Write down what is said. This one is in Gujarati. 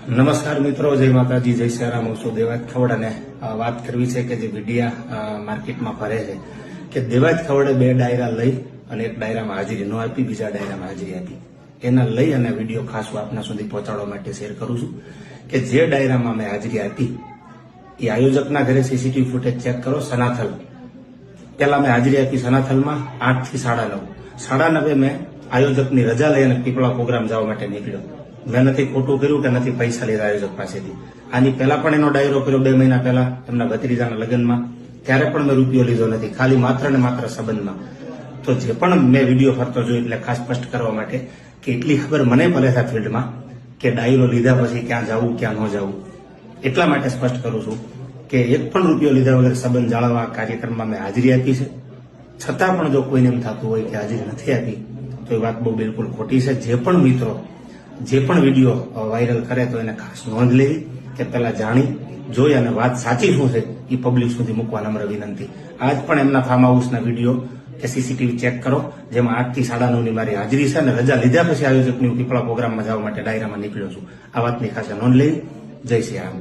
નમસ્કાર મિત્રો, જય માતાજી, જય શ્રીરામ. હું છું દેવાજ ખવડ અને વાત કરવી છે કે જે વિડિયા માર્કેટમાં ફરે છે કે દેવાજ ખવડે 2 ડાયરા લઈ અને એક ડાયરામાં હાજરી ન આપી, બીજા ડાયરામાં હાજરી આપી. એના લઈ અને વિડીયો ખાસ આપના સુધી પહોંચાડવા માટે શેર કરું છું કે જે ડાયરામાં મેં હાજરી આપી એ આયોજકના ઘરે સીસીટીવી ફૂટેજ ચેક કરો. સનાથલ પહેલા મેં હાજરી આપી સનાથલમાં 8 થી 9:30. 9:30 મેં આયોજકની રજા લઈ અને પીપળા પ્રોગ્રામ જવા માટે નીકળ્યો. મેં નથી ખોટું કર્યું કે નથી પૈસા લીધા આયોજક પાસેથી. આની પહેલા પણ એનો ડાયરો કર્યો 2 મહિના પહેલા એમના ભત્રીજાના લગ્નમાં, ત્યારે પણ મેં રૂપિયો લીધો નથી, ખાલી માત્ર ને માત્ર સંબંધમાં. તો જે પણ મેં વિડીયો ફરતો જોયો એટલે ખાસ સ્પષ્ટ કરવા માટે કે એટલી ખબર મને પડે છે ફિલ્ડમાં કે ડાયરો લીધા પછી ક્યાં જવું ક્યાં ન જવું. એટલા માટે સ્પષ્ટ કરું છું કે એક પણ રૂપિયો લીધા વગર સંબંધ જાળવવા કાર્યક્રમમાં મેં હાજરી આપી છે. છતાં પણ જો કોઈને એમ થતું હોય કે હાજરી નથી આપી તો એ વાત બહુ બિલકુલ ખોટી છે. જે પણ મિત્રો જે પણ વિડીયો વાયરલ કરે તો એને ખાસ નોંધ લેવી કે પહેલા જાણી જોઈ અને વાત સાચી શું છે એ પબ્લિક સુધી મૂકવા નમ્ર વિનંતી. આજ પણ એમના ફાર્મ હાઉસના વિડીયો કે સીસીટીવી ચેક કરો, જેમાં 8 થી 9:30 મારી હાજરી છે અને રજા લીધા પછી આયોજકની પીપળા પ્રોગ્રામમાં જવા માટે ડાયરામાં નીકળ્યો છું. આ વાતની ખાસ નોંધ લેવી. જય શ્રી રામ.